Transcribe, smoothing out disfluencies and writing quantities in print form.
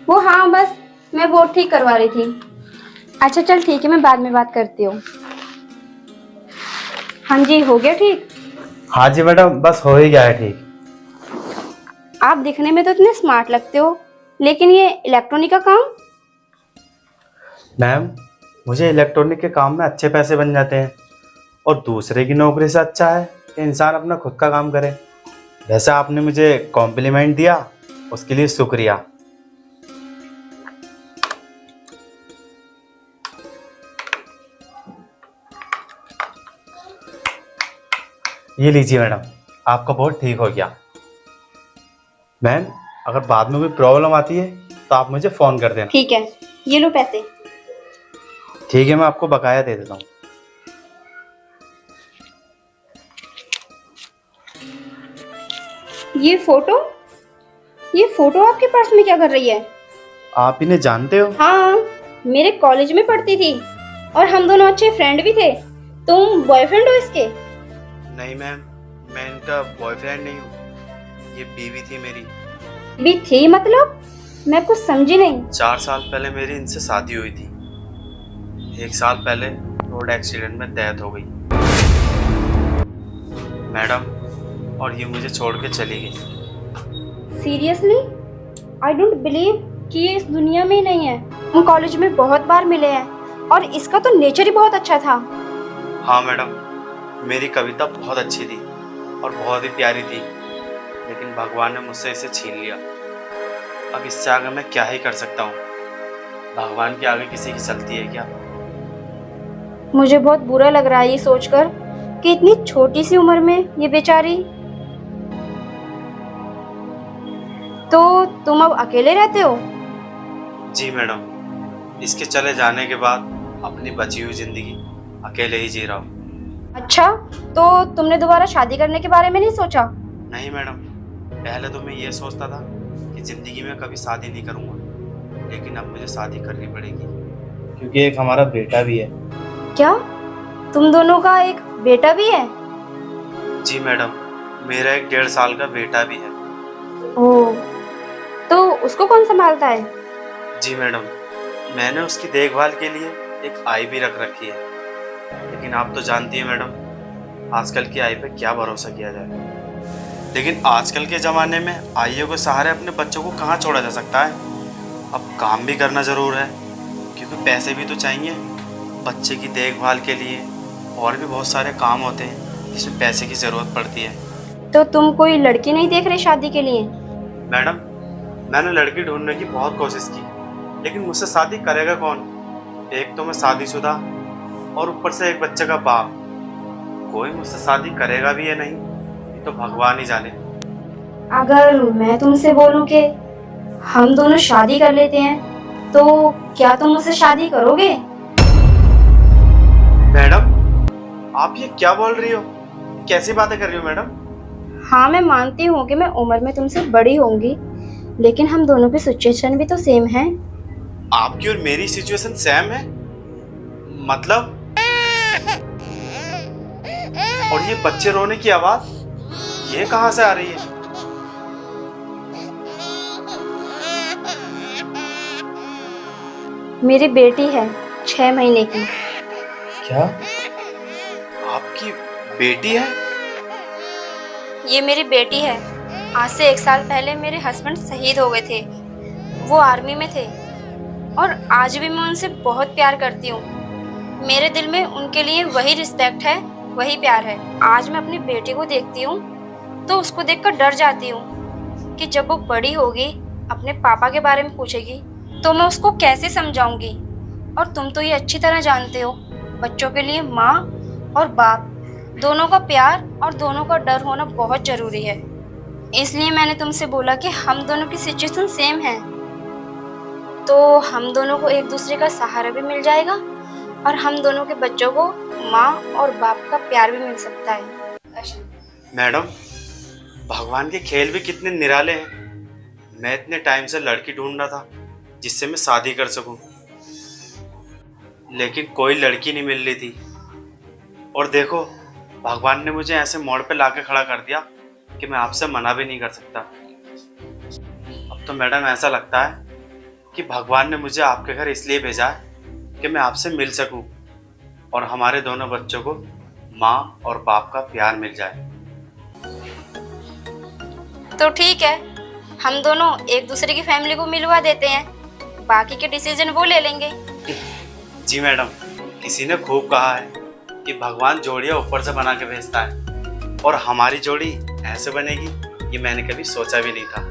वो हाँ, बस मैं बोर्ड ठीक करवा रही थी। अच्छा चल ठीक है, मैं बाद में बात करती हूँ। हाँ जी, हो गया ठीक। हाँ जी मैडम, बस हो ही गया है ठीक। आप दिखने में तो इतने स्मार्ट लगते हो, लेकिन ये इलेक्ट्रॉनिक का काम। मैम, मुझे इलेक्ट्रॉनिक के काम में अच्छे पैसे बन जाते हैं और दूसरे की नौकरी से अच्छा है कि इंसान अपना खुद का काम करे। वैसे आपने मुझे कॉम्प्लीमेंट दिया, उसके लिए शुक्रिया। ये लीजिए मैडम, आपका बोर्ड ठीक हो गया। मैम, अगर बाद में कोई प्रॉब्लम आती है तो आप मुझे फ़ोन कर देना। ठीक है, ये लो पैसे। ठीक है, मैं आपको बकाया दे देता हूँ। ये फोटो ये फोटो आपके पर्स में क्या कर रही है? आप इन्हें जानते हो? हाँ, मेरे कॉलेज में पढ़ती थी और हम दोनों अच्छे फ्रेंड भी थे। तुम बॉयफ्रेंड हो इसके? नहीं मैम, मैं इनका बॉयफ्रेंड नहीं हूँ, ये बीवी थी मेरी। भी थी मतलब? मैं कुछ समझी नहीं। 4 साल पहले मेरी इनसे शादी हुई थी। 1 साल पहले रोड एक्सीडेंट में डेथ हो गई मैडम, और ये मुझे छोड़ के चली गई। सीरियसली? आई डोंट बिलीव कि ये इस दुनिया में ही नहीं है। हम कॉलेज में बहुत बार मिले हैं और इसका तो नेचर ही बहुत अच्छा था। हाँ मैडम, मेरी कविता बहुत अच्छी थी और बहुत ही प्यारी थी, लेकिन भगवान ने मुझसे इसे छीन लिया। अब इससे आगे मैं क्या ही कर सकता हूँ? भगवान के आगे किसी की चलती है क्या? मुझे बहुत बुरा लग रहा है ये सोचकर कि इतनी छोटी सी उम्र में ये बेचारी। तो तुम अब अकेले रहते हो? जी मैडम, इसके चले जाने के बाद अपनी बची हुई जिंदगी अकेले ही जी रहा हूँ। अच्छा, तो तुमने दोबारा शादी करने के बारे में नहीं सोचा? नहीं मैडम, पहले तो मैं ये सोचता था कि ज़िंदगी में कभी शादी नहीं करूँगा, लेकिन अब मुझे शादी करनी पड़ेगी क्योंकि एक हमारा बेटा भी है। क्या तुम दोनों का एक बेटा भी है? जी मैडम, मेरा एक 1.5 साल का बेटा भी है। ओह, तो उसको कौन संभालता है? जी मैडम, मैंने उसकी देखभाल के लिए एक आई भी रख रखी है, लेकिन आप तो जानती हैं मैडम, आजकल की आई पे क्या भरोसा किया जाए। लेकिन आजकल के ज़माने में आइयों के सहारे अपने बच्चों को कहाँ छोड़ा जा सकता है। अब काम भी करना ज़रूर है क्योंकि पैसे भी तो चाहिए बच्चे की देखभाल के लिए, और भी बहुत सारे काम होते हैं जिसमें पैसे की ज़रूरत पड़ती है। तो तुम कोई लड़की नहीं देख रहे शादी के लिए? मैडम, मैंने लड़की ढूंढने की बहुत कोशिश की, लेकिन मुझसे शादी करेगा कौन? एक तो मैं शादीशुदा और ऊपर से एक बच्चे का बाप। कोई मुझसे शादी करेगा भी या नहीं, ये तो भगवान ही जाने। अगर मैं तुमसे बोलूं कि हम दोनों शादी कर लेते हैं, तो क्या तुम मुझसे शादी करोगे? मैडम, आप ये क्या बोल रही हो? कैसी बातें कर रही हो मैडम? हाँ, मैं मानती हूँ कि मैं उम्र में तुमसे बड़ी होंगी, लेकिन हम दोनों की सिचुएशन भी तो सेम है। आपकी और मेरी सिचुएशन सेम है मतलब? और ये बच्चे रोने की आवाज ये कहाँ से आ रही है? मेरी बेटी है 6 महीने की। क्या? आपकी बेटी है? ये मेरी बेटी है। आज से 1 साल पहले मेरे हस्बैंड शहीद हो गए थे। वो आर्मी में थे और आज भी मैं उनसे बहुत प्यार करती हूँ। मेरे दिल में उनके लिए वही रिस्पेक्ट है, वही प्यार है। आज मैं अपनी बेटी को देखती हूँ तो उसको देखकर डर जाती हूँ कि जब वो बड़ी होगी, अपने पापा के बारे में पूछेगी तो मैं उसको कैसे समझाऊंगी। और तुम तो ये अच्छी तरह जानते हो, बच्चों के लिए माँ और बाप दोनों का प्यार और दोनों का डर होना बहुत जरूरी है। इसलिए मैंने तुमसे बोला कि हम दोनों की सिचुएशन सेम है, तो हम दोनों को एक दूसरे का सहारा भी मिल जाएगा और हम दोनों के बच्चों को माँ और बाप का प्यार भी मिल सकता है। मैडम, भगवान के खेल भी कितने निराले हैं। मैं इतने टाइम से लड़की ढूंढ रहा था जिससे मैं शादी कर सकूं, लेकिन कोई लड़की नहीं मिल रही थी। और देखो, भगवान ने मुझे ऐसे मोड़ पे लाके खड़ा कर दिया कि मैं आपसे मना भी नहीं कर सकता। अब तो मैडम ऐसा लगता है कि भगवान ने मुझे आपके घर इसलिए भेजा है कि मैं आपसे मिल सकूं और हमारे दोनों बच्चों को माँ और बाप का प्यार मिल जाए। तो ठीक है, हम दोनों एक दूसरे की फैमिली को मिलवा देते हैं, बाकी के डिसीजन वो ले लेंगे। जी मैडम, किसी ने खूब कहा है कि भगवान जोड़ियाँ ऊपर से बना के भेजता है और हमारी जोड़ी ऐसे बनेगी ये मैंने कभी सोचा भी नहीं था।